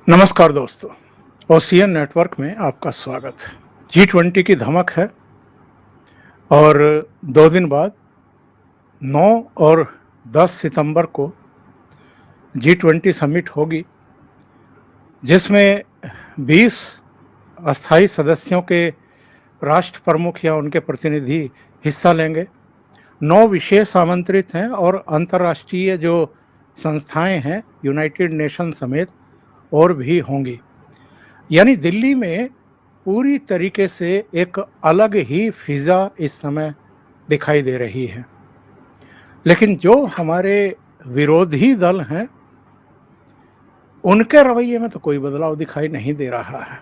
नमस्कार दोस्तों, ocean network में आपका स्वागत है। G20 की धमक है और 2 दिन बाद 9 और 10 सितंबर को G20 समिट होगी, जिसमें 20 अस्थायी सदस्यों के राष्ट्र प्रमुख या उनके प्रतिनिधि हिस्सा लेंगे। 9 विशेष आमंत्रित हैं और अंतर्राष्ट्रीय जो संस्थाएं हैं, यूनाइटेड नेशन समेत और भी होंगी। यानी दिल्ली में पूरी तरीके से एक अलग ही फिजा इस समय दिखाई दे रही है। लेकिन जो हमारे विरोधी दल हैं, उनके रवैये में तो कोई बदलाव दिखाई नहीं दे रहा है।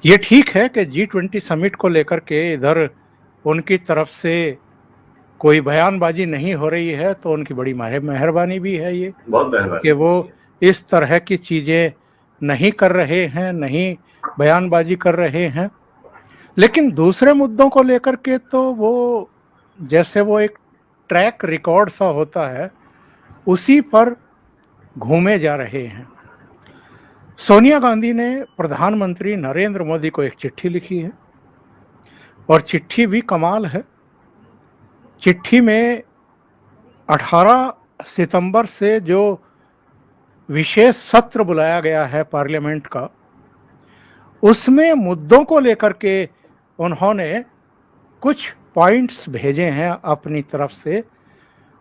ये ठीक है कि G20 समिट को लेकर के इधर उनकी तरफ से कोई बयानबाजी नहीं हो रही है, तो उनकी बड़ी मेहरबानी भी है ये बहुत मेहरबानी कि वो इस तरह की चीज़ें नहीं कर रहे हैं, नहीं बयानबाजी कर रहे हैं। लेकिन दूसरे मुद्दों को लेकर के तो वो जैसे वो एक ट्रैक रिकॉर्ड सा होता है, उसी पर घूमे जा रहे हैं। सोनिया गांधी ने प्रधानमंत्री नरेंद्र मोदी को एक चिट्ठी लिखी है और चिट्ठी भी कमाल है। चिट्ठी में 18 सितंबर से जो विशेष सत्र बुलाया गया है पार्लियामेंट का, उसमें मुद्दों को लेकर के उन्होंने कुछ पॉइंट्स भेजे हैं अपनी तरफ से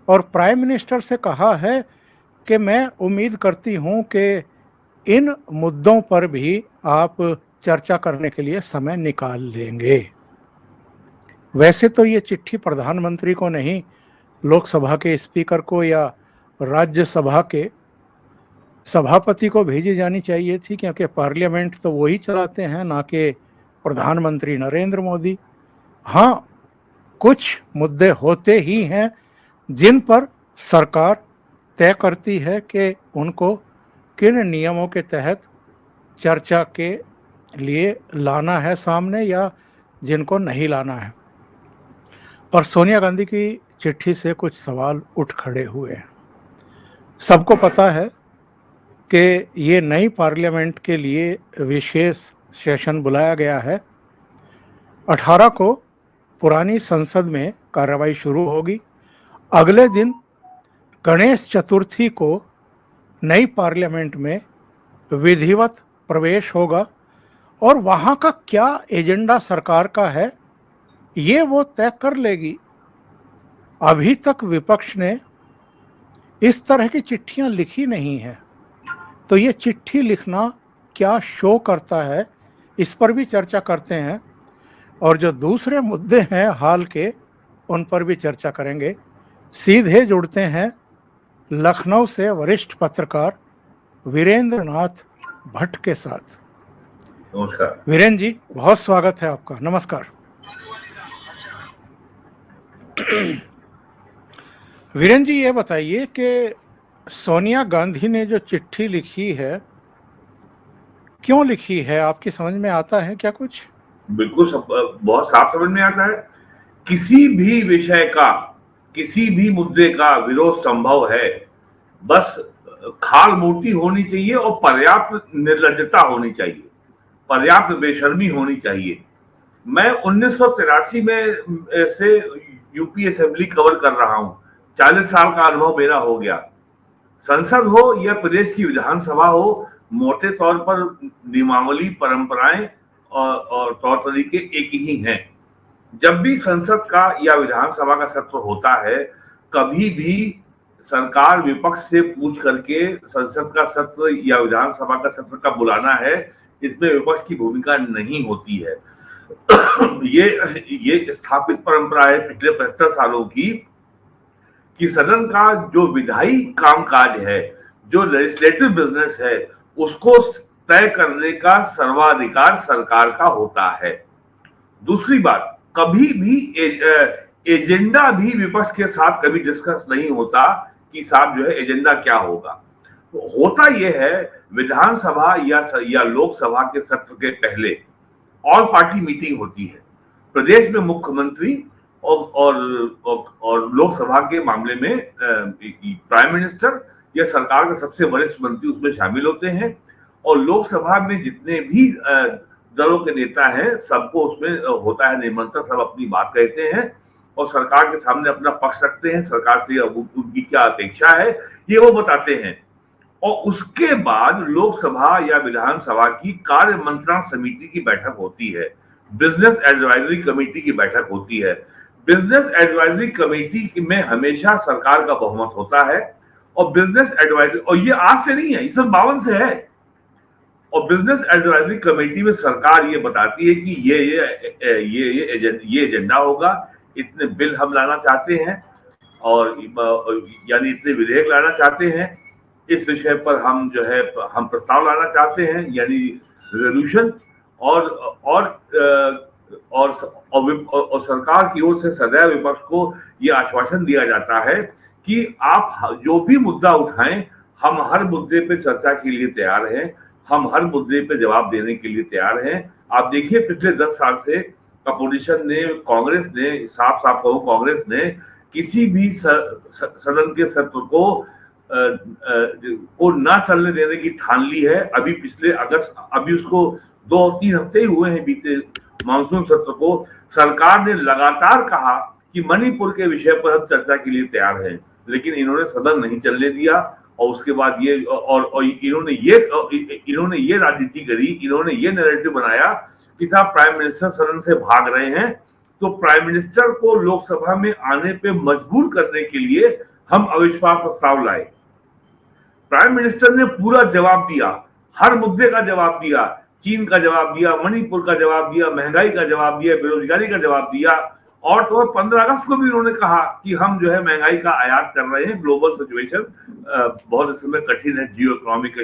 और प्राइम मिनिस्टर से कहा है कि मैं उम्मीद करती हूं कि इन मुद्दों पर भी आप चर्चा करने के लिए समय निकाल लेंगे। वैसे तो ये चिट्ठी प्रधानमंत्री को नहीं, लोकसभा के स्पीकर को या राज्यसभा के सभापति को भेजी जानी चाहिए थी, क्योंकि पार्लियामेंट तो वही चलाते हैं, ना कि प्रधानमंत्री नरेंद्र मोदी। हाँ, कुछ मुद्दे होते ही हैं जिन पर सरकार तय करती है कि उनको किन नियमों के तहत चर्चा के लिए लाना है सामने या जिनको नहीं लाना है। और सोनिया गांधी की चिट्ठी से कुछ सवाल उठ खड़े हुए हैं। सबको पता है कि ये नई पार्लियामेंट के लिए विशेष सेशन बुलाया गया है। 18 को पुरानी संसद में कार्रवाई शुरू होगी। अगले दिन गणेश चतुर्थी को नई पार्लियामेंट में विधिवत प्रवेश होगा और वहाँ का क्या एजेंडा सरकार का है, ये वो तय कर लेगी। अभी तक विपक्ष ने इस तरह की चिट्ठियाँ लिखी नहीं हैं, तो ये चिट्ठी लिखना क्या शो करता है, इस पर भी चर्चा करते हैं। और जो दूसरे मुद्दे हैं हाल के, उन पर भी चर्चा करेंगे। सीधे जुड़ते हैं लखनऊ से वरिष्ठ पत्रकार वीरेंद्र नाथ भट्ट के साथ। नमस्कार वीरेंद्र जी, बहुत स्वागत है आपका। नमस्कार। वीरेंद्र जी, ये बताइए कि सोनिया गांधी ने जो चिट्ठी लिखी है, क्यों लिखी है? आपकी समझ में आता है क्या कुछ? बिल्कुल बहुत साफ समझ में आता है। किसी भी विषय का, किसी भी मुद्दे का विरोध संभव है, बस खाल मूर्ति होनी चाहिए और पर्याप्त निर्लज्जता होनी चाहिए, पर्याप्त बेशर्मी होनी चाहिए। मैं 1983 में से यूपी असेंबली कवर कर रहा हूं। 40 साल का अनुभव मेरा हो गया। संसद हो या प्रदेश की विधानसभा हो, मोटे तौर पर नियमावली, परंपराएं और तौर तरीके एक ही हैं। जब भी संसद का या विधानसभा का सत्र होता है, कभी भी सरकार विपक्ष से पूछ करके संसद का सत्र या विधानसभा का सत्र का बुलाना है, इसमें विपक्ष की भूमिका नहीं होती है। ये स्थापित परंपरा है पिछले 75 सालों की कि सदन का जो विधायी कामकाज है, जो लेजिस्लेटिव बिजनेस है, उसको तय करने का सर्वाधिकार सरकार का होता है। दूसरी बात, कभी भी एजेंडा भी विपक्ष के साथ कभी डिस्कस नहीं होता कि साहब जो है एजेंडा क्या होगा। तो होता यह है, विधानसभा या लोकसभा के सत्र के पहले ऑल पार्टी मीटिंग होती है। प्रदेश में मुख्यमंत्री और लोकसभा के मामले में प्राइम मिनिस्टर या सरकार के सबसे वरिष्ठ मंत्री उसमें शामिल होते हैं और लोकसभा में जितने भी दलों के नेता हैं सबको उसमें होता है निमंत्रण, सब अपनी बात कहते हैं और सरकार के सामने अपना पक्ष रखते हैं, सरकार से उनकी क्या अपेक्षा है ये वो बताते हैं। और उसके बाद लोकसभा या विधानसभा की कार्य मंत्रणा समिति की बैठक होती है, बिजनेस एडवाइजरी कमेटी की बैठक होती है। बिजनेस एडवाइजरी कमेटी में हमेशा सरकार का बहुमत होता है और बिजनेस एडवाइजरी, और ये आज से नहीं है, ये सब 52 से है। और बिजनेस एडवाइजरी कमेटी में सरकार ये बताती है कि ये एजेंडा होगा, इतने बिल हम लाना चाहते हैं और यानी इतने विधेयक लाना चाहते हैं, इस विषय पर हम जो है हम प्रस्ताव लाना चाहते हैं यानी रेजोल्यूशन, और सरकार की ओर से सदैव विपक्ष को ये आश्वासन दिया जाता है कि आप जो भी मुद्दा उठाएं हम हर मुद्दे पे चर्चा के लिए तैयार हैं, हम हर मुद्दे पे जवाब देने के लिए तैयार हैं। आप देखिए पिछले 10 साल से अपोजिशन ने, कांग्रेस ने, साफ कहूं कांग्रेस ने किसी भी सदन के सत्र को ना चलने देने की ठान ली है। अभी पिछले अगस्त, अभी उसको 2-3 हफ्ते ही हुए हैं बीते मानसून सत्र को, सरकार ने लगातार कहा कि मणिपुर के विषय पर हम चर्चा के लिए तैयार हैं, लेकिन इन्होंने सदन नहीं चलने दिया। और उसके बाद ये और इन्होंने ये राजनीति करी, इन्होंने ये नैरेटिव बनाया कि साहब प्राइम मिनिस्टर सदन से भाग रहे हैं, तो प्राइम मिनिस्टर को लोकसभा में आने पे मजबूर करने के लिए हम अविश्वास प्रस्ताव लाए। प्राइम मिनिस्टर ने पूरा जवाब दिया, हर मुद्दे का जवाब दिया, चीन का जवाब दिया, मणिपुर का जवाब दिया, महंगाई का जवाब दिया, बेरोजगारी का जवाब दिया। और तो 15 अगस्त को भी उन्होंने कहा कि हम जो है महंगाई का आयात कर रहे हैं, ग्लोबल सिचुएशन बहुत इस समय कठिन है जियो इकोनॉमिक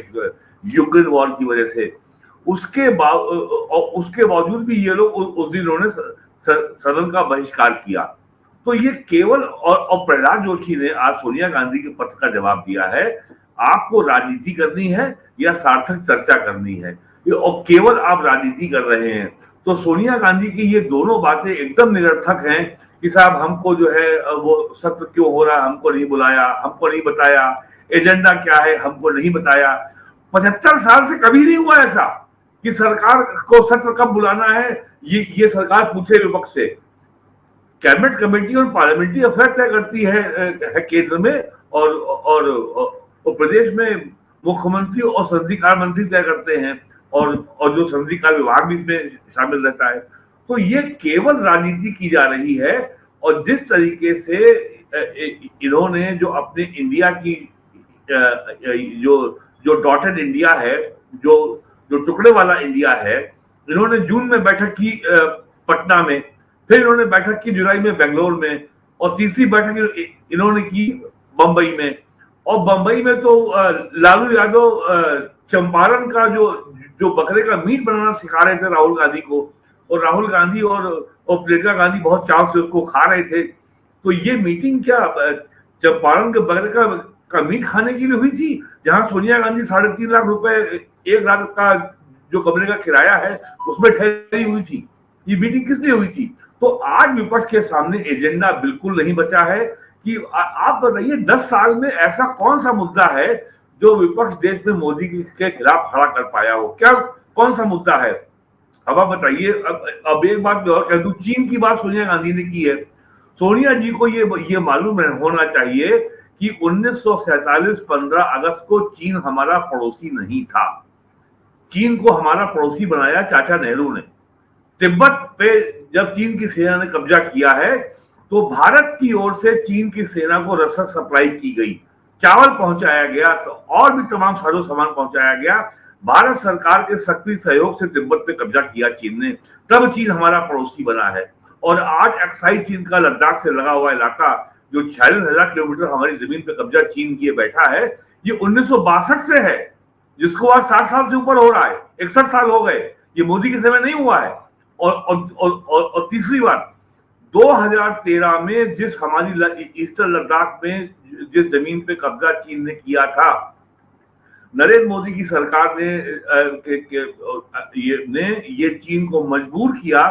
यूक्रेन वॉर की वजह से। उसके बावजूद भी ये लोग उस दिन उन्होंने सदन का बहिष्कार किया। तो ये केवल और प्रहलाद जोशी ने आज सोनिया गांधी के पत्र का जवाब दिया है, आपको राजनीति करनी है या सार्थक चर्चा करनी है, और केवल आप राजनीति कर रहे हैं। तो सोनिया गांधी की ये दोनों बातें एकदम निरर्थक हैं कि साहब हमको जो है वो सत्र क्यों हो रहा है, हमको नहीं बुलाया, हमको नहीं बताया, एजेंडा क्या है हमको नहीं बताया। 75 साल से कभी नहीं हुआ ऐसा कि सरकार को सत्र कब बुलाना है ये सरकार पूछे विपक्ष से। कैबिनेट कमेटी और पार्लियामेंट्री अफेयर तय करती है केंद्र में, और प्रदेश में मुख्यमंत्री और संसदीय कार्य मंत्री तय करते हैं, और जो संसदीय कार्य विभाग भी इसमें शामिल रहता है। तो ये केवल राजनीति की जा रही है। और जिस तरीके से इन्होंने जो अपने इंडिया की जो डॉटेड इंडिया है, जो टुकड़े वाला इंडिया है, इन्होंने जून में बैठक की पटना में, फिर इन्होंने बैठक की जुलाई में बेंगलोर में, और तीसरी बैठक इन्होंने की बंबई में। और बंबई में तो लालू यादव चंपारण का जो बकरे का मीट बनाना सिखा रहे थे राहुल गांधी को, और राहुल गांधी और प्रियंका गांधी बहुत चाव से उसको खा रहे थे। तो ये मीटिंग क्या चंपारण के बकरे का मीट खाने के लिए हुई थी, जहां सोनिया गांधी 3.5 लाख रुपए एक रात का जो कमरे का किराया है उसमें ठहरी हुई थी। ये मीटिंग किस लिए हुई थी? तो आज विपक्ष के सामने एजेंडा बिल्कुल नहीं बचा है कि आप बताइए 10 साल में ऐसा कौन सा मुद्दा है जो विपक्ष देश में मोदी के खिलाफ खड़ा कर पाया हो, क्या कौन सा मुद्दा है? अब आप बताइए। अब एक बात मैं और कह दूं, चीन की बात सोनिया गांधी ने की है। सोनिया जी को ये मालूम होना चाहिए कि 1947 15 अगस्त को चीन हमारा पड़ोसी नहीं था। चीन को हमारा पड़ोसी बनाया चाचा नेहरू ने। तिब्बत पे जब चीन की सेना ने कब्जा किया है तो भारत की ओर से चीन की सेना को रसद सप्लाई की गई, चावल पहुंचाया गया, तो और भी तमाम साजो सामान पहुंचाया गया। भारत सरकार के सक्रिय सहयोग से तिब्बत पे कब्जा किया चीन ने, तब चीन हमारा पड़ोसी बना है। और आज एक्साई चीन का लद्दाख से लगा हुआ इलाका जो 46,000 किलोमीटर हमारी जमीन पे कब्जा चीन किए बैठा है, ये 1962 से है, जिसको आज 60 साल से ऊपर हो रहा है, 61 साल हो गए। ये मोदी के समय नहीं हुआ है। और तीसरी बात, 2013 में जिस हमारी ईस्टर्न लद्दाख में जिस जमीन पे कब्जा चीन ने किया था, नरेंद्र मोदी की सरकार ने ये चीन को मजबूर किया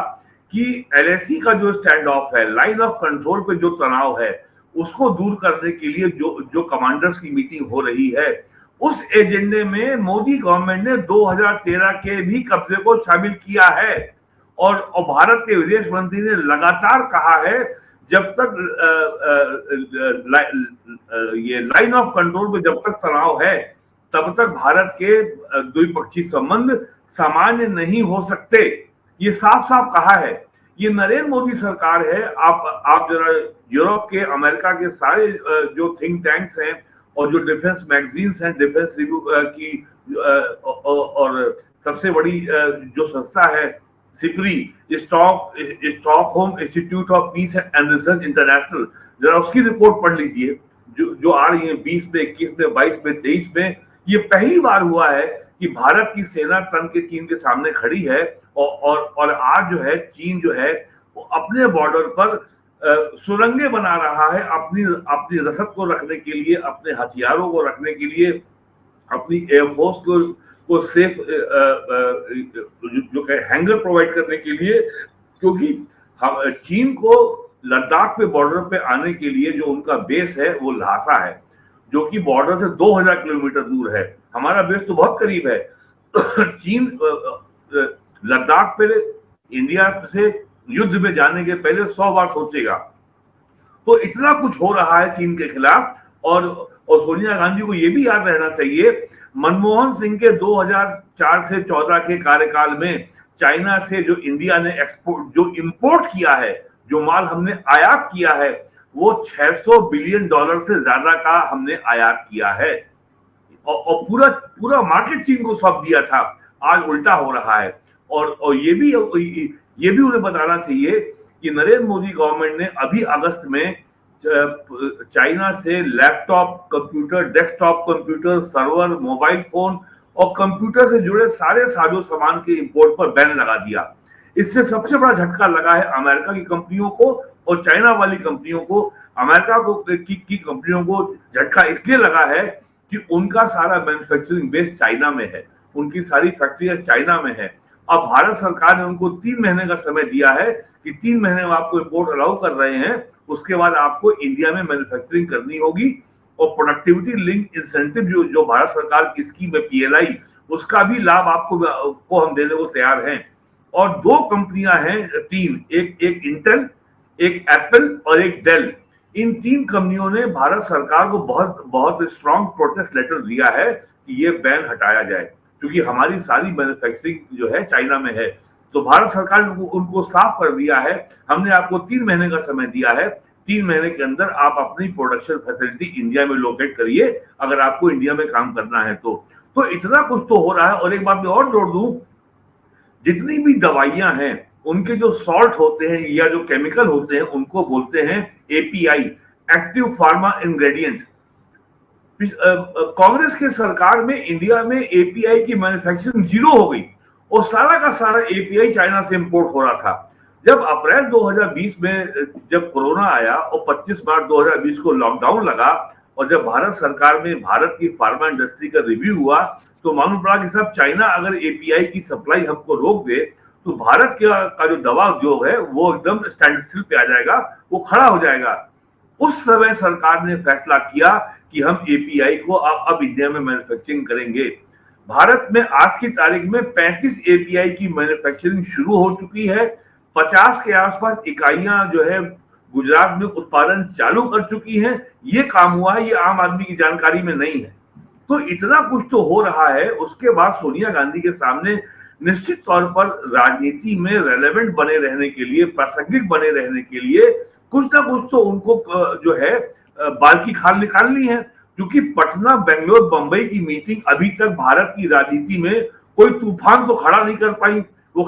कि एलएसी का जो स्टैंड ऑफ है, लाइन ऑफ कंट्रोल पे जो तनाव है, उसको दूर करने के लिए जो कमांडर्स की मीटिंग हो रही है, उस एजेंडे में मोदी गवर्नमेंट ने 2013 के भी कब्जे को शामिल किया है। और भारत के विदेश मंत्री ने लगातार कहा है, जब तक ये लाइन ऑफ कंट्रोल पे जब तक तनाव है, तब तक भारत के द्विपक्षीय संबंध सामान्य नहीं हो सकते। ये साफ साफ कहा है। ये नरेंद्र मोदी सरकार है। आप जरा यूरोप के, अमेरिका के सारे जो थिंक टैंक्स हैं और जो डिफेंस मैगजीन्स हैं, डिफेंस रिव्यू की और सबसे बड़ी जो संस्था है SIPRI, Stockholm institute of peace and research international, जरा उसकी रिपोर्ट पढ़ लीजिए जो आ रही है 20 में, 21 में, 22 में, 23 में। ये पहली बार हुआ है कि भारत की सेना तन के चीन के सामने खड़ी है और आज जो है चीन जो है वो अपने बॉर्डर पर सुरंगें बना रहा है अपनी रसद को रखने के लिए, अपने हथियारों को रखने के लिए, अपनी एयरफोर्स को सेफ जो हैंगर प्रोवाइड करने के लिए। क्योंकि चीन को लद्दाख पे बॉर्डर पे आने के लिए जो उनका बेस है वो ल्हासा है, जो कि बॉर्डर से 2000 किलोमीटर दूर है। हमारा बेस तो बहुत करीब है। चीन लद्दाख पे इंडिया से युद्ध में जाने के पहले 100 बार सोचेगा। तो इतना कुछ हो रहा है चीन के खिलाफ। और सोनिया गांधी को यह भी याद रहना चाहिए, मनमोहन सिंह के 2004 से 14 के कार्यकाल में चाइना से जो इंडिया ने इंपोर्ट किया है, जो माल हमने आयात किया है, वो $600 बिलियन से ज्यादा का हमने आयात किया है। और पूरा मार्केट चीन को सौंप दिया था। आज उल्टा हो रहा है। और ये भी उन्हें बताना चाहिए कि नरेंद्र मोदी गवर्नमेंट ने अभी अगस्त में चाइना से laptop, computer, desktop computer, server, mobile phone और कंप्यूटर से जुड़े सारे साजो सामान के इंपोर्ट पर बैन लगा दिया। इससे सबसे बड़ा झटका लगा है अमेरिका की कंपनियों को और चाइना वाली कंपनियों को। अमेरिका की कंपनियों को झटका इसलिए लगा है कि उनका सारा मैन्युफैक्चरिंग बेस चाइना में है, उनकी सारी फैक्ट्रियां चाइना में है। अब भारत सरकार ने उनको 3 महीने का समय दिया है कि 3 महीने में आपको इंपोर्ट अलाउ कर रहे हैं, उसके बाद आपको इंडिया में मैन्युफैक्चरिंग करनी होगी। और प्रोडक्टिविटी लिंक इंसेंटिव जो भारत सरकार की स्कीम है PLI, उसका भी लाभ आपको हम देने को तैयार हैं। और 2 कंपनियां हैं, 3, एक इंटेल, एक एप्पल और एक डेल। इन 3 कंपनियों ने भारत सरकार को बहुत स्ट्रॉन्ग प्रोटेस्ट लेटर दिया है कि ये बैन हटाया जाए, क्योंकि हमारी सारी मैन्युफैक्चरिंग जो है चाइना में है। तो भारत सरकार ने उनको साफ कर दिया है, हमने आपको 3 महीने का समय दिया है, 3 महीने के अंदर आप अपनी प्रोडक्शन फैसिलिटी इंडिया में लोकेट करिए, अगर आपको इंडिया में काम करना है तो इतना कुछ तो हो रहा है। और एक बात मैं और जोड़ दूं, जितनी भी दवाइयां हैं उनके जो सॉल्ट होते हैं या जो केमिकल होते हैं उनको बोलते हैं API, active pharma ingredient. Congress के सरकार में इंडिया में API की मैन्युफैक्चरिंग 0 हो गई और सारा का सारा API चाइना से इंपोर्ट हो रहा था। जब अप्रैल 2020 में जब कोरोना आया और 25 मार्च 2020 को लॉकडाउन लगा और जब भारत सरकार में भारत की फार्मा इंडस्ट्री का रिव्यू हुआ, तो मालूम पड़ा कि साहब चाइना अगर API की सप्लाई हमको रोक दे तो भारत का जो दवा उद्योग है वो एकदम स्टैंड स्टिल पे आ जाएगा, वो खड़ा हो जाएगा। उस समय सरकार ने फैसला किया कि हम API को अब इंडिया में मैन्युफैक्चरिंग करेंगे। भारत में आज की तारीख में 35 API की मैन्युफैक्चरिंग शुरू हो चुकी है। 50 के आसपास इकाइयां जो है गुजरात में उत्पादन चालू कर चुकी हैं। ये काम हुआ है, ये आम आदमी की जानकारी में नहीं है। तो इतना कुछ तो हो रहा है। उसके बाद सोनिया गांधी के सामने निश्चित तौर पर राजनीति में रेलेवेंट बने रहने के लिए, प्रासंगिक बने रहने के लिए कुछ ना कुछ तो उनको जो है बाल की खाल निकालनी है। क्योंकि पटना, बेंगलोर, बंबई की मीटिंग अभी तक भारत की राजनीति में कोई तूफान तो खड़ा नहीं कर पाई। वो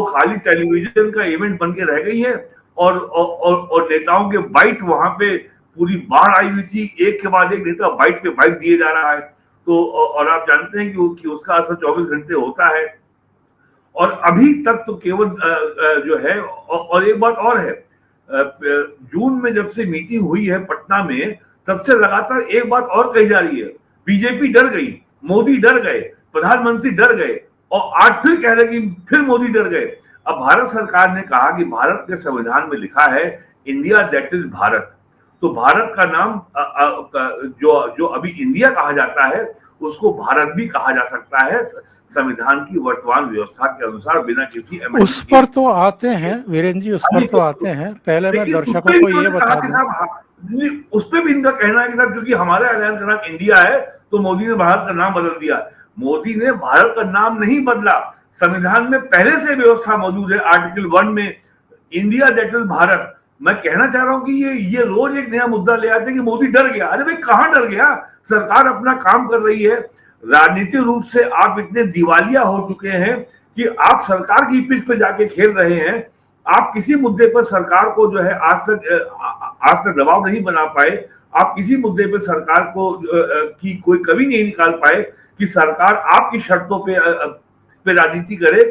खाली टेलीविजन का इवेंट बन के रह गई है। और नेताओं के बाइट वहां पे पूरी बाढ़ आई हुई थी, एक के बाद एक नेता बाइट पे बाइट दिए जा रहा है। तो और आप जानते हैं कि उसका असर 24 घंटे होता है। और अभी तक तो केवल जो है, और एक बात और है, जून में जब से मीटिंग हुई है पटना में, तब से लगातार एक बात और कही जा रही है, बीजेपी डर गई, मोदी डर गए, प्रधानमंत्री डर गए, और आज फिर कह रहे कि फिर मोदी डर गए। अब भारत सरकार ने कहा कि भारत के संविधान में लिखा है इंडिया दैट इज भारत। तो भारत का नाम जो अभी इंडिया कहा जाता है उसको भारत भी कहा जा सकता है संविधान की वर्तमान व्यवस्था के अनुसार, बिना किसी उस पर तो आते हैं वीरेंद्र जी, उस पर तो आते हैं। पहले मैं लेकिन दर्शकों उसपे को भी ये उन्होंने कहा बता कि दूं, साहब उस पे भी इनका कहना है कि साहब क्योंकि हमारा अलायंस का नाम इंडिया है तो मोदी ने भारत का नाम बदल दिया। मोदी ने भारत का नाम नहीं बदला, संविधान में पहले से व्यवस्था मौजूद है आर्टिकल 1 में, इंडिया दैट इज भारत। मैं कहना चाह रहा हूं कि ये रोज एक नया मुद्दा ले आते हैं कि मोदी डर गया। अरे भाई कहां डर गया, सरकार अपना काम कर रही है। राजनीतिक रूप से आप इतने दिवालिया हो चुके हैं कि आप सरकार की पिच पे जाके खेल रहे हैं। आप किसी मुद्दे पर सरकार को जो है आज तक दबाव नहीं बना पाए। आप किसी मुद्दे पर सरकार को की कोई कमी नहीं निकाल पाए कि सरकार आपकी शर्तों पे राजनीति करे।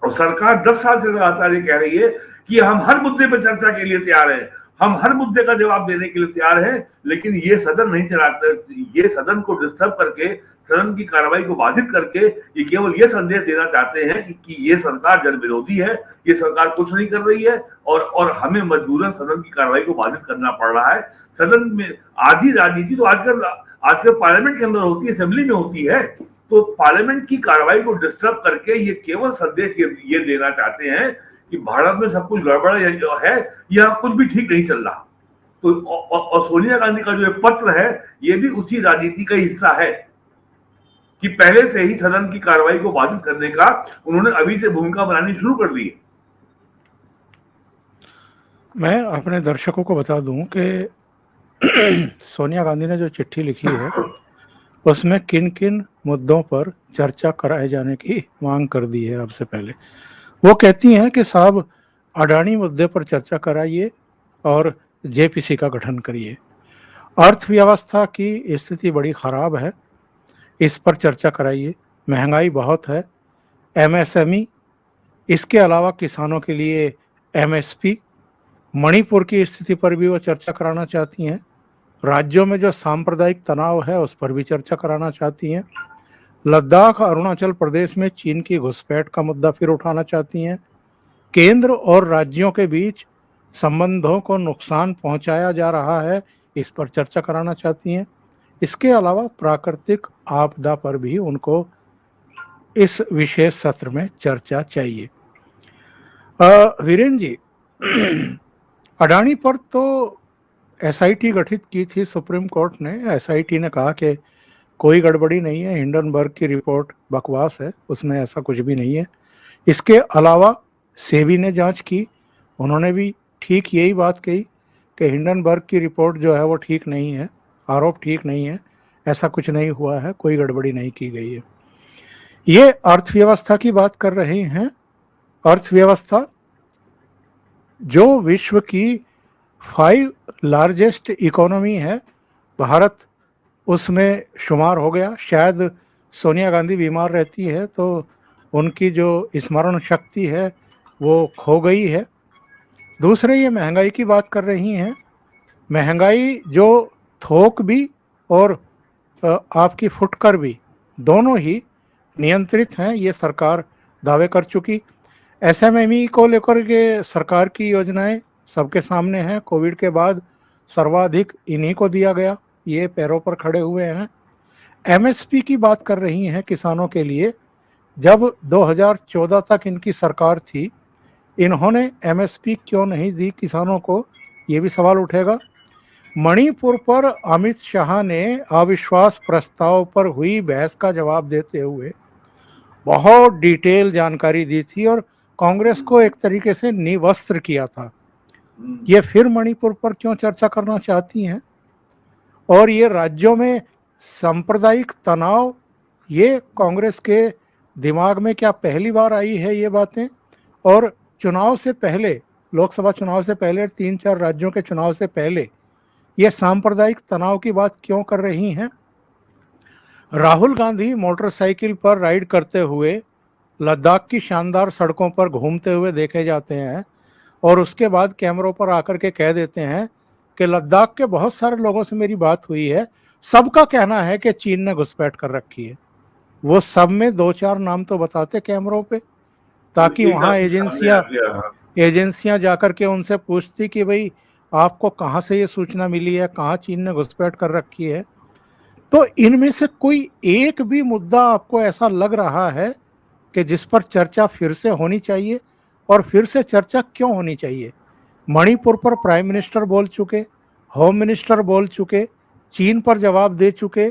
और सरकार 10 साल से लगातार ये कह रही है कि हम हर मुद्दे पर चर्चा के लिए तैयार हैं, हम हर मुद्दे का जवाब देने के लिए तैयार हैं, लेकिन ये सदन नहीं चलाते। ये सदन को डिस्टर्ब करके, सदन की कार्रवाई को बाधित करके ये केवल ये संदेश देना चाहते हैं कि ये सरकार जन विरोधी है, ये सरकार कुछ नहीं कर रही है और हमें मजबूरन सदन की कार्रवाई को बाधित करना पड़ रहा है। सदन में आधी राजनीति तो आजकल पार्लियामेंट के अंदर होती है, असेंबली में होती है। तो पार्लियामेंट की कार्रवाई को डिस्टर्ब करके ये केवल संदेश ये देना चाहते हैं कि भारत में सब कुछ गड़बड़ है या कुछ भी ठीक नहीं चल रहा। तो और सोनिया गांधी का जो पत्र है ये भी उसी राजनीति का हिस्सा है कि पहले से ही सदन की कार्रवाई को बाधित करने का उन्होंने अभी से भूमिका बनानी शुरू कर दी है। मैं अपने दर्शकों को बता दूं कि सोनिया गांधी ने जो चिट्ठी लिखी है उसमें किन किन मुद्दों पर चर्चा कराए जाने की मांग कर दी है। आपसे पहले वो कहती हैं कि साहब अडानी मुद्दे पर चर्चा कराइए और जेपीसी का गठन करिए। अर्थव्यवस्था की स्थिति बड़ी खराब है, इस पर चर्चा कराइए। महंगाई बहुत है, एमएसएमई, इसके अलावा किसानों के लिए एमएसपी, मणिपुर की स्थिति पर भी वो चर्चा कराना चाहती हैं। राज्यों में जो सांप्रदायिक तनाव है उस पर भी चर्चा कराना चाहती हैं। लद्दाख, अरुणाचल प्रदेश में चीन की घुसपैठ का मुद्दा फिर उठाना चाहती हैं। केंद्र और राज्यों के बीच संबंधों को नुकसान पहुंचाया जा रहा है, इस पर चर्चा कराना चाहती हैं। इसके अलावा प्राकृतिक आपदा पर भी उनको इस विशेष सत्र में चर्चा चाहिए। वीरेंद्र जी, अडानी पर तो एसआईटी गठित की थी सुप्रीम कोर्ट ने। एसआईटी ने कहा कि कोई गड़बड़ी नहीं है, हिंडनबर्ग की रिपोर्ट बकवास है, उसमें ऐसा कुछ भी नहीं है। इसके अलावा सेबी ने जांच की, उन्होंने भी ठीक यही बात कही कि हिंडनबर्ग की रिपोर्ट जो है वो ठीक नहीं है, आरोप ठीक नहीं है, ऐसा कुछ नहीं हुआ है, कोई गड़बड़ी नहीं की गई है। ये अर्थव्यवस्था की बात कर रहे हैं। अर्थव्यवस्था जो विश्व की 5 लार्जेस्ट इकोनॉमी है, भारत उसमें शुमार हो गया। शायद सोनिया गांधी बीमार रहती है तो उनकी जो स्मरण शक्ति है वो खो गई है। दूसरे ये महंगाई की बात कर रही हैं। महंगाई जो थोक भी और आपकी फुटकर भी, दोनों ही नियंत्रित हैं, ये सरकार दावे कर चुकी। एसएमएमई को लेकर के सरकार की योजनाएं सबके सामने हैं। कोविड के बाद सर्वाधिक इन्हीं को दिया गया, ये पैरों पर खड़े हुए हैं। एमएसपी की बात कर रही हैं किसानों के लिए। जब 2014 तक इनकी सरकार थी, इन्होंने एमएसपी क्यों नहीं दी किसानों को, ये भी सवाल उठेगा। मणिपुर पर अमित शाह ने अविश्वास प्रस्ताव पर हुई बहस का जवाब देते हुए बहुत डिटेल जानकारी दी थी और कांग्रेस को एक तरीके से निवस्त्र किया था। ये फिर मणिपुर पर क्यों चर्चा करना चाहती हैं? और ये राज्यों में सांप्रदायिक तनाव, ये कांग्रेस के दिमाग में क्या पहली बार आई है ये बातें? और चुनाव से पहले, लोकसभा चुनाव से पहले, 3-4 राज्यों के चुनाव से पहले ये सांप्रदायिक तनाव की बात क्यों कर रही हैं? राहुल गांधी मोटरसाइकिल पर राइड करते हुए लद्दाख की शानदार सड़कों पर घूमते हुए देखे जाते हैं और उसके बाद कैमरों पर आकर के कह देते हैं कि लद्दाख के बहुत सारे लोगों से मेरी बात हुई है, सबका कहना है कि चीन ने घुसपैठ कर रखी है। वो सब में 2-4 नाम तो बताते कैमरों पे, ताकि वहाँ एजेंसियां जाकर के उनसे पूछती कि भाई आपको कहाँ से ये सूचना मिली है, कहाँ चीन ने घुसपैठ कर रखी है। तो इनमें से कोई एक भी मुद्दा आपको ऐसा लग रहा है कि जिस पर चर्चा फिर से होनी चाहिए, और फिर से चर्चा क्यों होनी चाहिए? मणिपुर पर प्राइम मिनिस्टर बोल चुके, होम मिनिस्टर बोल चुके, चीन पर जवाब दे चुके।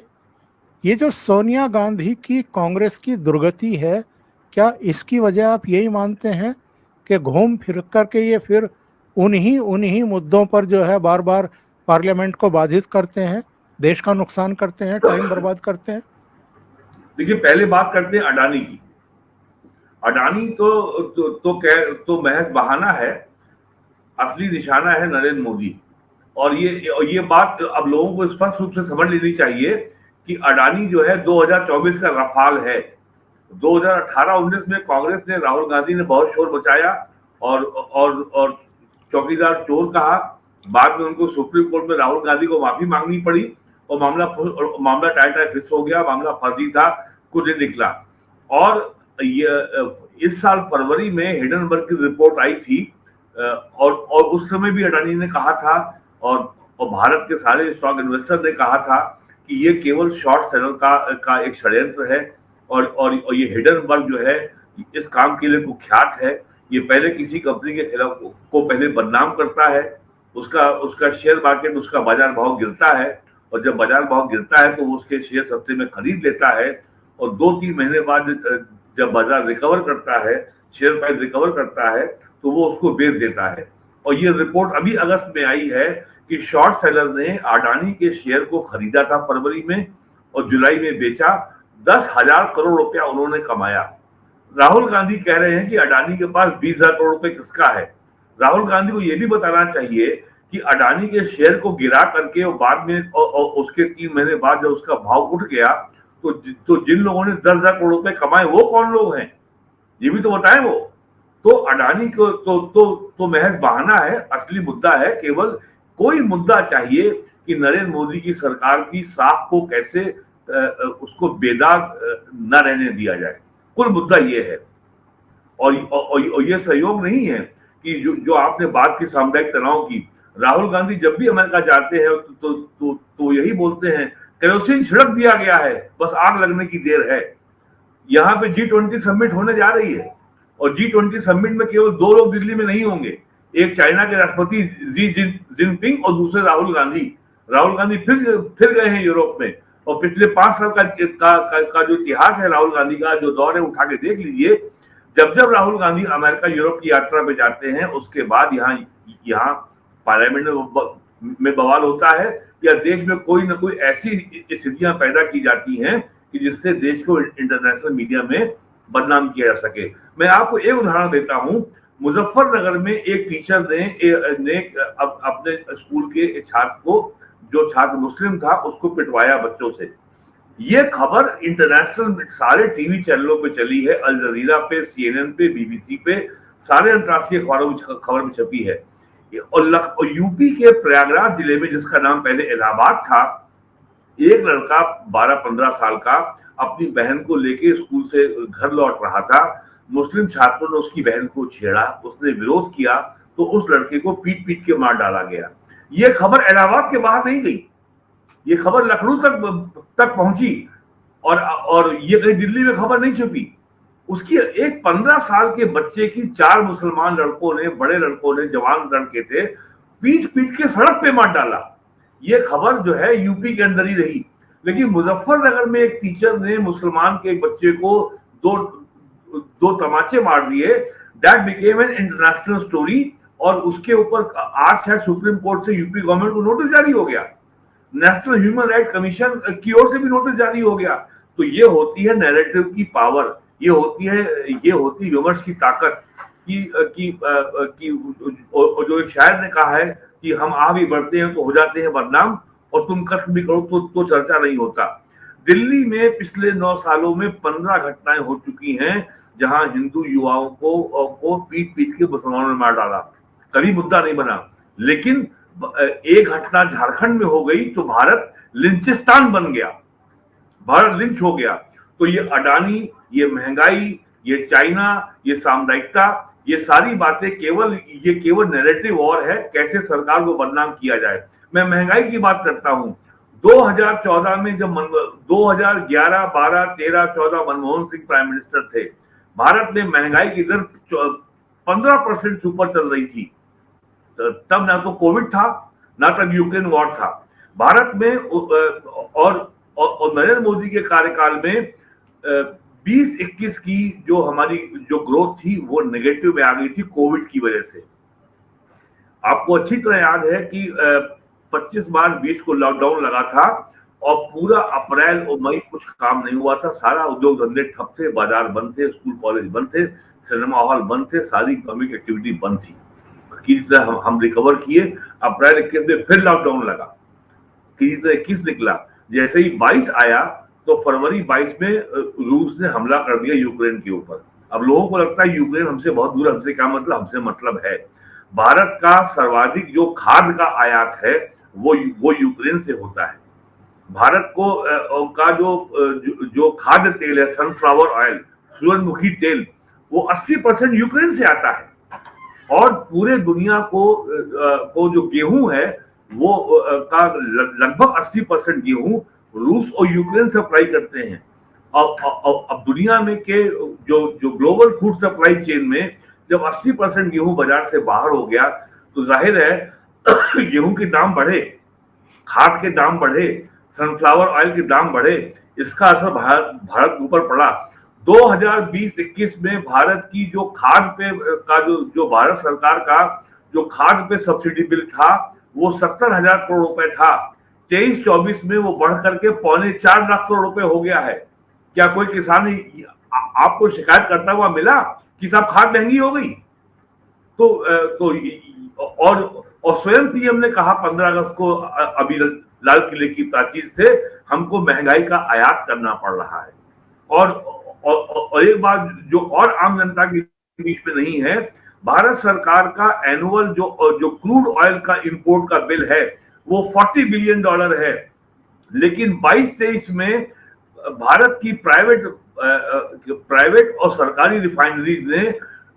ये जो सोनिया गांधी की कांग्रेस की दुर्गति है, क्या इसकी वजह आप यही मानते हैं कि घूम फिर करके ये फिर उन्हीं उन्हीं मुद्दों पर जो है बार बार पार्लियामेंट को बाधित करते हैं, देश का नुकसान करते हैं, टाइम बर्बाद करते हैं? देखिए, पहले बात करते हैं अडानी की। अडानी तो महज बहाना है, असली निशाना है नरेंद्र मोदी। और ये बात अब लोगों को स्पष्ट रूप से समझ लेनी चाहिए कि अडानी जो है 2024 का रफाल है। 2018-19 में कांग्रेस ने, राहुल गांधी ने बहुत शोर मचाया और चौकीदार चोर कहा। बाद में उनको सुप्रीम कोर्ट में राहुल गांधी को माफी मांगनी पड़ी और मामला टाइट फिक्स हो गया। मामला फर्जी था, कुछ नहीं निकला। और इस साल फरवरी में हिडनबर्ग की रिपोर्ट आई थी, और उस समय भी अडानी ने कहा था, और भारत के सारे स्टॉक इन्वेस्टर ने कहा था कि ये केवल शॉर्ट सेलर का एक षड्यंत्र है, और ये हिडनबर्ग जो है इस काम के लिए कुख्यात है। ये पहले किसी कंपनी के खिलाफ को पहले बदनाम करता है, उसका शेयर मार्केट, उसका बाजार भाव गिरता है, और जब बाजार भाव गिरता है तो वो उसके शेयर सस्ते में खरीद लेता है, और 2-3 महीने बाद जब बाजार रिकवर करता है, शेयर प्राइस रिकवर करता है, तो वो उसको बेच देता है। और ये रिपोर्ट अभी अगस्त में आई है कि शॉर्ट सेलर ने अडानी के शेयर को खरीदा था फरवरी में, और जुलाई में बेचा। 10,000 करोड़ रुपया उन्होंने कमाया। राहुल गांधी कह रहे हैं कि अडानी के पास 20,000 करोड़ रुपए किसका है। राहुल गांधी को यह भी बताना चाहिए कि अडानी के शेयर को गिरा करके और बाद में और उसके 3 महीने बाद जब उसका भाव उठ गया, तो जिन लोगों ने 10,000 करोड़ रुपए कमाए वो कौन लोग हैं, ये भी तो बताएं वो। तो अडानी को तो महज बहाना है, असली मुद्दा है केवल कोई मुद्दा चाहिए कि नरेंद्र मोदी की सरकार की साख को कैसे उसको बेदाग न रहने दिया जाए। कुल मुद्दा ये है। और ये सहयोग नहीं है कि जो आपने बात की सामुदायिक तनाव की। राहुल गांधी जब भी अमेरिका जाते हैं तो यही बोलते हैं, केरोसिन छिड़क दिया गया है, बस आग लगने की देर है। यहाँ पे G20 समिट होने जा रही है, और G20 समिट में केवल 2 लोग दिल्ली में नहीं होंगे, एक चाइना के राष्ट्रपति जी जिनपिंग और दूसरे राहुल गांधी। राहुल गांधी फिर गए हैं यूरोप में, और पिछले 5 साल का जो इतिहास है राहुल गांधी का, जो दौर है, उठा के देख लीजिए। जब राहुल गांधी अमेरिका यूरोप की यात्रा पे जाते हैं, उसके बाद यहाँ पार्लियामेंट में बवाल होता है, या देश में कोई ना कोई ऐसी स्थितियां पैदा की जाती हैं कि जिससे देश को इंटरनेशनल मीडिया में बदनाम किया जा सके। मैं आपको एक उदाहरण देता हूं। मुजफ्फरनगर में एक टीचर ने अपने स्कूल के छात्र को, जो छात्र मुस्लिम था, उसको पिटवाया बच्चों से। ये खबर इंटरनेशनल सारे टीवी चैनलों पे चली है, अल जजीरा पे, CNN पे, BBC पे, सारे अंतर्राष्ट्रीय अखबारों में खबर में छपी है। और यूपी के प्रयागराज जिले में, जिसका नाम पहले इलाहाबाद था, एक लड़का 12-15 साल का अपनी बहन को लेके स्कूल से घर लौट रहा था। मुस्लिम छात्रों ने उसकी बहन को छेड़ा, उसने विरोध किया, तो उस लड़के को पीट के मार डाला गया। ये खबर इलाहाबाद के बाहर नहीं गई, ये खबर लखनऊ तक पहुंची, और ये कहीं दिल्ली में खबर नहीं छपी। उसकी एक 15 साल के बच्चे की 4 मुसलमान लड़कों ने, बड़े लड़कों ने, जवान लड़के थे, पीट के सड़क पे मार डाला। ये खबर जो है यूपी के अंदर ही रही। लेकिन मुजफ्फरनगर में एक टीचर ने मुसलमान के एक बच्चे को दो तमाचे मार दिए। That became an international story, और उसके ऊपर आज शायद सुप्रीम कोर्ट से यूपी गवर्नमेंट को नोटिस जारी हो गया, नेशनल ह्यूमन राइट कमीशन की ओर से भी नोटिस जारी हो गया। तो ये होती है नैरेटिव की पावर, ये होती विमर्श की ताकत कि जो एक शायर ने कहा है कि हम आ भी बढ़ते हैं तो हो जाते हैं बदनाम, और तुम कत्ल भी करो तो चर्चा नहीं होता। दिल्ली में पिछले 9 सालों में 15 घटनाएं हो चुकी हैं जहां हिंदू युवाओं को पीट के मुसलमानों ने मार डाला, कभी मुद्दा नहीं बना। लेकिन एक घटना झारखंड में हो गई तो भारत लिंचिस्तान बन गया, भारत लिंच हो गया। तो ये अडानी, ये महंगाई, ये चाइना, ये सामुदायिकता, ये सारी बातें केवल नैरेटिव और है, कैसे सरकार को बदनाम किया जाए। मैं महंगाई की बात करता हूं। 2014 में जब 2011, 12, 13, 14 मनमोहन सिंह प्राइम मिनिस्टर थे, भारत में महंगाई की दर 15% से ऊपर चल रही थी। तब ना तो कोविड था, ना तब यूक्रेन वॉर था। भारत में और नरेंद्र मोदी के कार्यकाल में 20-21 की जो हमारी जो ग्रोथ थी वो नेगेटिव में आ गई थी कोविड की वजह से। आपको अच्छी तरह याद है कि 25 मार्च 20 को लॉकडाउन लगा था और पूरा अप्रैल और मई कुछ काम नहीं हुआ था। सारा उद्योग धंधे ठप थे, बाजार बंद थे, स्कूल कॉलेज बंद थे, सिनेमा हॉल बंद थे, सारी इकोनॉमिक एक्टिविटी बंद थी। किसी तरह हम रिकवर किए। अप्रैल 21 में फिर लॉकडाउन लगा, किसी तरह 21 निकला। जैसे ही 22 आया तो फरवरी 22 में रूस ने हमला कर दिया यूक्रेन के ऊपर। अब लोगों को लगता है यूक्रेन हमसे बहुत दूर, हमसे क्या मतलब, हमसे मतलब है भारत का सर्वाधिक जो खाद्य का आयात है वो यूक्रेन से होता है। भारत को का जो खाद्य तेल है, सनफ्लावर ऑयल, सूरजमुखी तेल, वो 80% यूक्रेन से आता है। और पूरे दुनिया को जो गेहूं है वो का लगभग 80% गेहूं रूस और यूक्रेन सप्लाई करते हैं। अब दुनिया में के जो ग्लोबल फूड सप्लाई चेन में जब 80% गेहूं बाजार से बाहर हो गया तो जाहिर है गेहूं के दाम बढ़े, खाद के दाम बढ़े, सनफ्लावर ऑयल के दाम बढ़े, इसका असर भारत के ऊपर पड़ा। 2020-21 में भारत की जो खाद पे का जो भारत सरकार का जो खाद पे सब्सिडी बिल था वो 70,000 करोड़ रुपए था। 23-24 में वो बढ़ करके 3.25 लाख करोड़ रुपए हो गया है। क्या कोई किसान आपको शिकायत करता हुआ मिला कि साहब खाद महंगी हो गई? तो और स्वयं पीएम ने कहा 15 अगस्त को अभी लाल किले की प्राचीर से हमको महंगाई का आयात करना पड़ रहा है। और एक बात जो और आम जनता के बीच में नहीं है, भारत सरकार का एनुअल जो क्रूड ऑयल का इंपोर्ट का बिल है वो $40 बिलियन है। लेकिन 22-23 में भारत की प्राइवेट और सरकारी रिफाइनरीज ने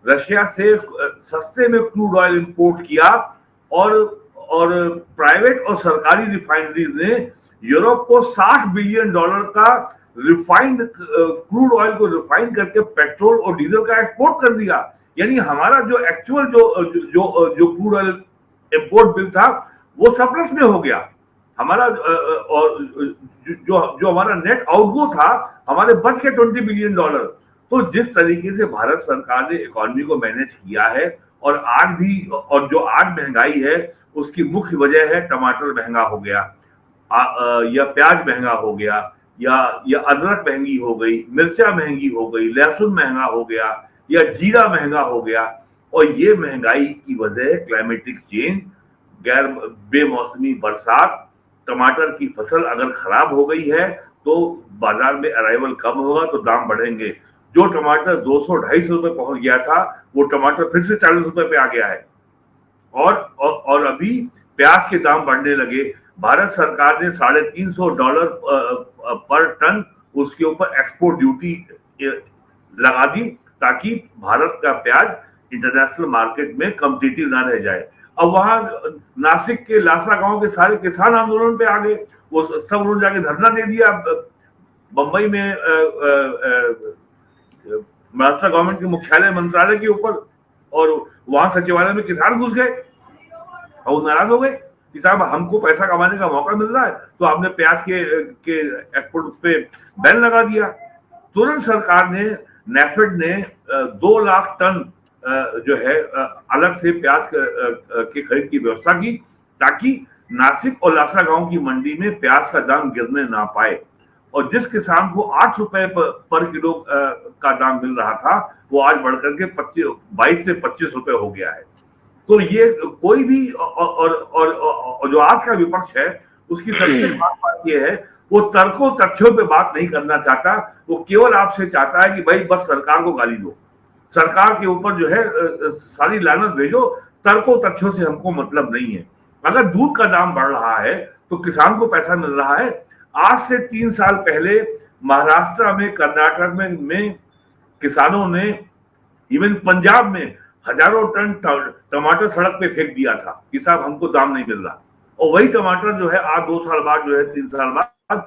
रशिया से सस्ते में क्रूड ऑयल इंपोर्ट किया और प्राइवेट और सरकारी रिफाइनरीज ने यूरोप को $60 बिलियन का रिफाइंड क्रूड ऑयल को रिफाइन करके पेट्रोल और डीजल का एक्सपोर्ट कर दिया। यानी हमारा जो एक्चुअल जो क्रूड ऑयल इंपोर्ट बिल था वो सरप्लस में हो गया हमारा। और जो हमारा नेट आउटगो था हमारे बच के $20 बिलियन। तो जिस तरीके से भारत सरकार ने इकोनॉमी को मैनेज किया है और जो आज महंगाई है उसकी मुख्य वजह है टमाटर महंगा हो गया, या प्याज महंगा हो गया, या अदरक महंगी हो गई, मिर्चा महंगी हो गई, लहसुन महंगा हो गया, या जीरा महंगा हो गया। और ये महंगाई की वजह है क्लाइमेटिक चेंज, गैर बेमौसमी बरसात। टमाटर की फसल अगर खराब हो गई है तो बाजार में अराइवल कम होगा तो दाम बढ़ेंगे। जो टमाटर 200-250 रुपए पहुंच गया था वो टमाटर फिर से 40 रुपए पे आ गया है। और अभी प्याज के दाम बढ़ने लगे। भारत सरकार ने $350 पर टन उसके ऊपर एक्सपोर्ट ड्यूटी लगा दी ताकि भारत का प्याज इंटरनेशनल मार्केट में कॉम्पिटिटिव ना रह जाए। अब वहां नासिक के लासा गांव के सारे किसान आंदोलन पे आ गए, वो सब उन्होंने जाके धरना दे दिया। बंबई में महाराष्ट्र गवर्नमेंट के मुख्यालय मंत्रालय के ऊपर, और वहां सचिवालय में किसान घुस गए और नाराज हो गए कि साहब हमको पैसा कमाने का मौका मिल रहा है तो आपने प्याज के एक्सपोर्ट पे बैन लगा दिया। तुरंत सरकार ने, नेफेड ने 2 लाख टन जो है अलग से प्याज के खरीद की व्यवस्था की ताकि नासिक और लासा गांव की मंडी में प्याज का दाम गिरने ना पाए। और जिस किसान को 8 रुपए पर किलो का दाम मिल रहा था वो आज बढ़कर के 22 से 25 रुपए हो गया है। तो ये कोई भी और जो आज का विपक्ष है उसकी सबसे खास बात ये है वो तर्कों तथ्यों पे बात नहीं करना चाहता। वो केवल आपसे चाहता है कि भाई बस सरकार को गाली दो, सरकार के ऊपर जो है सारी लानत भेजो, तर्कों तथ्यों से हमको मतलब नहीं है। अगर दूध का दाम बढ़ रहा है तो किसान को पैसा मिल रहा है। आज से 3 साल पहले महाराष्ट्र में, कर्नाटक में किसानों ने, इवन पंजाब में हजारों टन टमाटर सड़क पे फेंक दिया था कि साहब हमको दाम नहीं मिल रहा। और वही टमाटर जो है आज 2 साल बाद जो है 3 साल बाद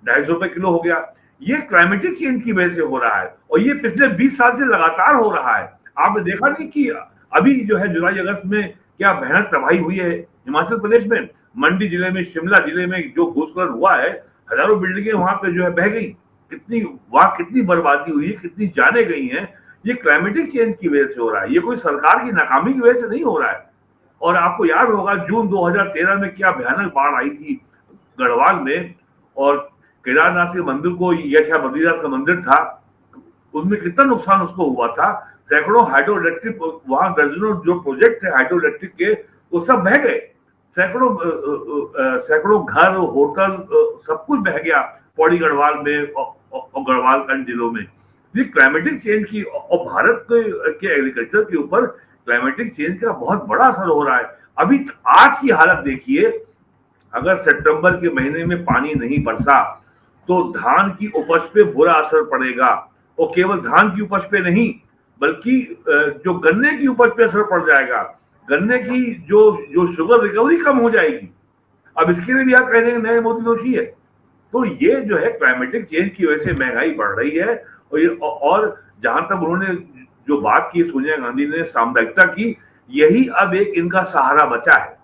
250 रुपए किलो हो गया। ये क्लाइमेटिक चेंज की वजह से हो रहा है और ये पिछले 20 साल से लगातार हो रहा है। आपने देखा नहीं कि अभी जो है जुलाई अगस्त में क्या भयानक तबाही हुई है हिमाचल प्रदेश में, मंडी जिले में, शिमला जिले में जो भूस्खलन हुआ है, हजारों बिल्डिंगें वहां पे जो है बह गई, कितनी बर्बादी हुई है, कितनी जाने गई हैं। ये क्लाइमेटिक चेंज की वजह से हो रहा है, ये कोई सरकार की नाकामी की वजह से नहीं हो रहा है। और आपको याद होगा जून 2013 में क्या भयानक बाढ़ आई थी गढ़वाल में, और केदारनाथ के मंदिर को, या शायद बद्रीनाथ का मंदिर था, उसमें कितना नुकसान उसको हुआ था। सैकड़ों हाइड्रो इलेक्ट्रिक, वहां दर्जनों जो प्रोजेक्ट थे हाइड्रो इलेक्ट्रिक के, वो सब बह गए। सैकड़ों घर, होटल, सब कुछ बह गया पौड़ी गढ़वाल में और गढ़वाल के अन्य जिलों में। ये क्लाइमेटिक चेंज की और भारत के एग्रीकल्चर के ऊपर क्लाइमेटिक चेंज का बहुत बड़ा असर हो रहा है। अभी आज की हालत देखिए, अगर सितंबर के महीने में पानी नहीं बरसा तो धान की उपज पे बुरा असर पड़ेगा, और केवल धान की उपज पे नहीं बल्कि जो गन्ने की उपज पे असर पड़ जाएगा। गन्ने की जो शुगर रिकवरी कम हो जाएगी। अब इसके लिए भी आप कह देंगे नए मोदी दोषी है। तो ये जो है क्लाइमेटिक चेंज की वजह से महंगाई बढ़ रही है। और जहां तक उन्होंने जो बात की सोनिया गांधी ने सामुदायिकता की, यही अब एक इनका सहारा बचा है।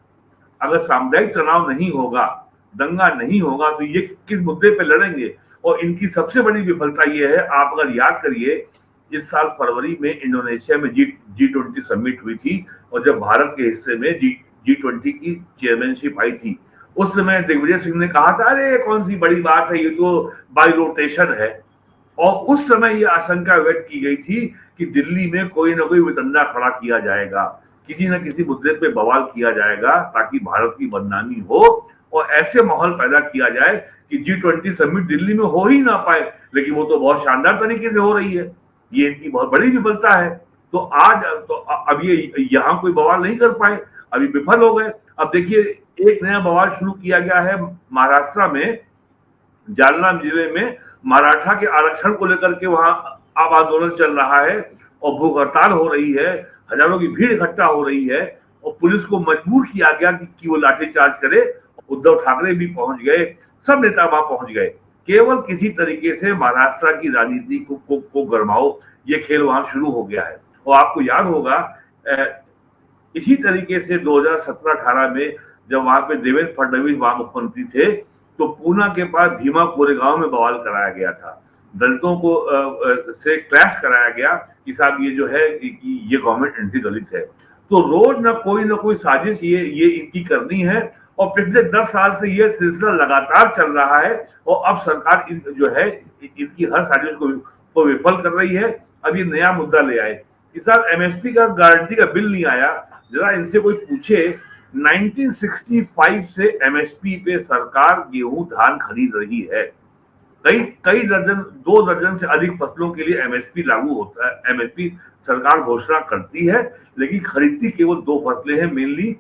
अगर सामुदायिक तनाव नहीं होगा, दंगा नहीं होगा, तो ये किस मुद्दे पे लड़ेंगे। और इनकी सबसे बड़ी विफलता ये है, आप अगर याद करिए, इस साल फरवरी में इंडोनेशिया में G20 समिट हुई थी, और जब भारत के हिस्से में G20 की चेयरमैनशिप आई थी, उस समय दिग्विजय सिंह ने कहा था, अरे कौन सी बड़ी बात है, ये तो बाई रोटेशन है। और उस समय ये आशंका व्यक्त की गई थी कि दिल्ली में कोई ना कोई वितंडा खड़ा किया जाएगा, किसी न किसी मुद्दे पे बवाल किया जाएगा, ताकि भारत की बदनामी हो और ऐसे माहौल पैदा किया जाए कि G20 समिट दिल्ली में हो ही ना पाए। लेकिन वो तो बहुत शानदार तरीके से हो रही है। ये इनकी बहुत बड़ी विफलता है। तो आज तो अब ये यहाँ कोई बवाल नहीं कर पाए, अभी विफल हो गए। अब देखिए, एक नया बवाल शुरू किया गया है महाराष्ट्र में, जालना जिले में मराठा के आरक्षण को लेकर के वहां अब आंदोलन चल रहा है और भूख हड़ताल हो रही है, हजारों की भीड़ इकट्ठा हो रही है, और पुलिस को मजबूर किया गया कि वो लाठीचार्ज करे। उद्धव ठाकरे भी पहुंच गए, सब नेता वहां पहुंच गए। केवल किसी तरीके से महाराष्ट्र की राजनीति को गरमाओ, ये खेल वहां शुरू हो गया है। और आपको याद होगा इसी तरीके से 2017-18 में जब वहां पे देवेंद्र फडणवीस वहां मुख्यमंत्री थे, तो पूना के पास भीमा कोरेगांव में बवाल कराया गया था। दलितों को से क्लैश कराया गया कि साहब ये जो है ये गवर्नमेंट एंटी दलित है। तो रोज ना कोई साजिश ये इनकी करनी है, और पिछले 10 साल से ये सिलसिला लगातार चल रहा है। और अब सरकार जो है इनकी हर साजिश को विफल कर रही है। अब ये नया मुद्दा ले आए कि साहब एमएसपी का गारंटी का बिल नहीं आया। जरा इनसे कोई पूछे, 1965 से एमएसपी पे सरकार गेहूं धान खरीद रही है। कई दर्जन, 2 दर्जन से अधिक फसलों के लिए एमएसपी लागू होता है। एमएसपी सरकार घोषणा करती है, लेकिन खरीदती केवल 2 फसलें हैं, मेनली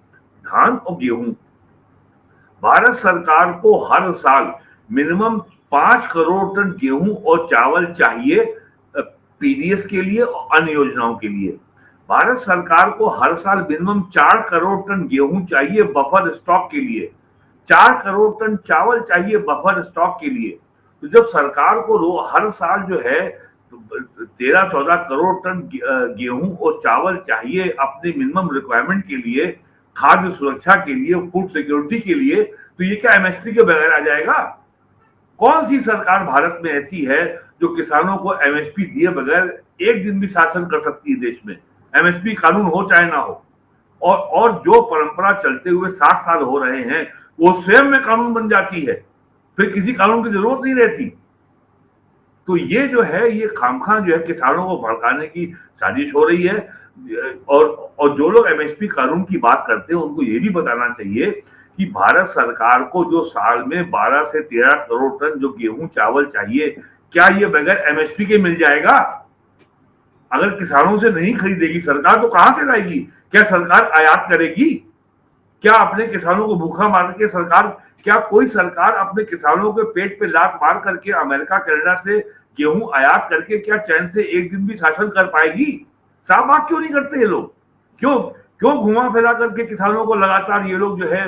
धान और गेहूं। भारत सरकार को हर साल मिनिमम 5 करोड़ टन गेहूं और चावल चाहिए पीडीएस के लिए और अन्य योजनाओं के लिए। भारत सरकार को हर साल मिनिमम 4 करोड़ टन गेहूं चाहिए बफर स्टॉक के लिए, 4 करोड़ टन चावल चाहिए बफर स्टॉक के लिए। तो जब सरकार को हर साल जो है 13-14 करोड़ टन गेहूं और चावल चाहिए अपने मिनिमम रिक्वायरमेंट के लिए, खाद्य सुरक्षा के लिए, फूड सिक्योरिटी के लिए, तो ये क्या एमएसपी के बगैर आ जाएगा? कौन सी सरकार भारत में ऐसी है जो किसानों को एमएसपी दिए बगैर एक दिन भी शासन कर सकती है देश में? एमएसपी कानून हो चाहे ना हो। और जो परंपरा चलते हुए 60 साल हो रहे हैं, वो स्वयं में कानून बन जाती है, फिर किसी कानून की जरूरत नहीं रहती। तो ये जो है, ये खामखा जो है किसानों को भड़काने की साजिश हो रही है। और जो लोग एमएसपी कानून की बात करते हैं, उनको ये भी बताना चाहिए कि भारत सरकार को जो साल में 12 से 13 करोड़ टन जो गेहूं चावल चाहिए, क्या ये बगैर एमएसपी के मिल जाएगा? अगर किसानों से नहीं खरीदेगी सरकार, तो कहां से लाएगी? क्या सरकार आयात करेगी? क्या अपने किसानों को भूखा मार के सरकार, क्या कोई सरकार अपने किसानों के पेट पे लात मार करके अमेरिका कनाडा से गेहूं आयात करके क्या चैन से एक दिन भी शासन कर पाएगी? साफ बात क्यों नहीं करते ये लोग? क्यों घुमा फिरा करके किसानों को लगातार ये लोग जो है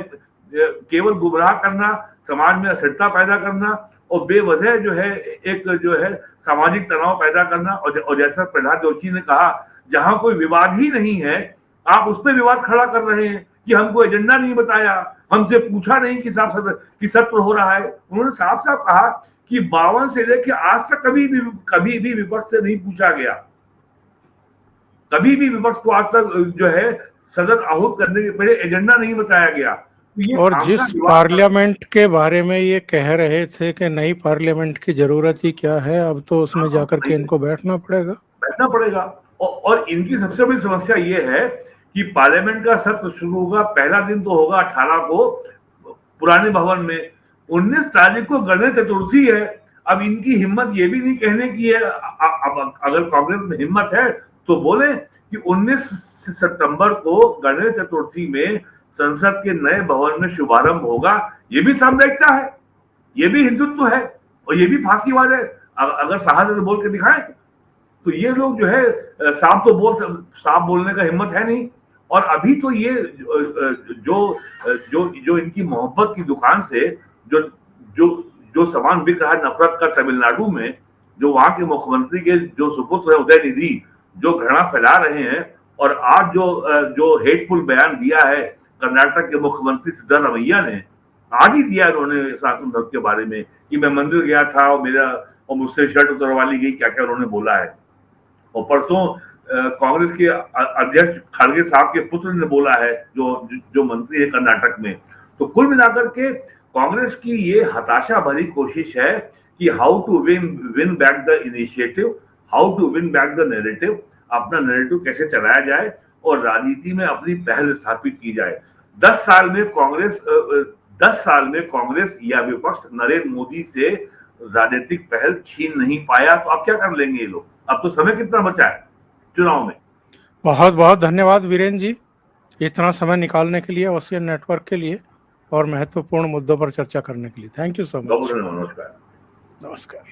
केवल गुमराह करना, समाज में अस्थिरता पैदा करना और बेवजह जो है एक जो है सामाजिक तनाव पैदा करना। और जैसा प्रहलाद जोशी ने कहा, जहां कोई विवाद ही नहीं है आप उस पर विवाद खड़ा कर रहे हैं कि हमको एजेंडा नहीं बताया, हमसे पूछा नहीं कि सत्र हो रहा है। उन्होंने साफ साफ कहा कि 52 से लेकर आज तक कभी भी विपक्ष से नहीं पूछा गया, कभी भी विपक्ष को आज तक जो है सदन आहूत करने के पहले एजेंडा नहीं बताया गया। और जिस पार्लियामेंट के बारे में ये कह रहे थे कि नई पार्लियामेंट की जरूरत ही क्या है, अब तो उसमें जाकर के इनको बैठना पड़ेगा। और इनकी सबसे बड़ी समस्या ये है कि पार्लियामेंट का सत्र शुरू होगा, पहला दिन तो होगा 18 को पुराने भवन में, 19 तारीख को गणेश चतुर्थी है। अब इनकी हिम्मत ये भी नहीं कहने की है, अब अगर कांग्रेस में हिम्मत है तो बोले कि 19 सितंबर को गणेश चतुर्थी में संसद के नए भवन में शुभारंभ होगा। ये भी सामुदायिकता है, ये भी हिंदुत्व है और ये भी फांसीवाद है। अगर साहस से बोल के दिखाएं तो ये लोग जो है साफ बोलने का हिम्मत है नहीं। और अभी तो ये जो इनकी मोहब्बत की दुकान से जो सामान बिक रहा है नफरत का तमिलनाडु में, जो वहां के मुख्यमंत्री के जो सुपुत्र है उदयनिधि, जो घृणा फैला रहे हैं, और आज जो हेटफुल बयान दिया है कर्नाटक के मुख्यमंत्री सिद्धरामैया ने, आज ही दिया उन्होंने सनातन धर्म के बारे में कि मैं मंदिर गया था और मुझसे शर्ट उतरवा ली गई, क्या क्या उन्होंने बोला है। और परसों कांग्रेस के अध्यक्ष खड़गे साहब के पुत्र ने बोला है, जो मंत्री है कर्नाटक में। तो कुल मिलाकर के कांग्रेस की ये हताशा भरी कोशिश है कि how to win back the initiative, how to win back the narrative, अपना नैरेटिव कैसे चलाया जाए और राजनीति में अपनी पहल स्थापित की जाए। 10 साल में कांग्रेस या विपक्ष नरेंद्र मोदी से राजनीतिक पहल छीन नहीं पाया, तो अब क्या कर लेंगे ये लोग। अब तो समय कितना बचा है चुनाव में। बहुत बहुत धन्यवाद वीरेंद्र जी, इतना समय निकालने के लिए, ओशियन नेटवर्क के लिए और महत्वपूर्ण मुद्दों पर चर्चा करने के लिए। Thank you so much. नमस्कार। नमस्कार।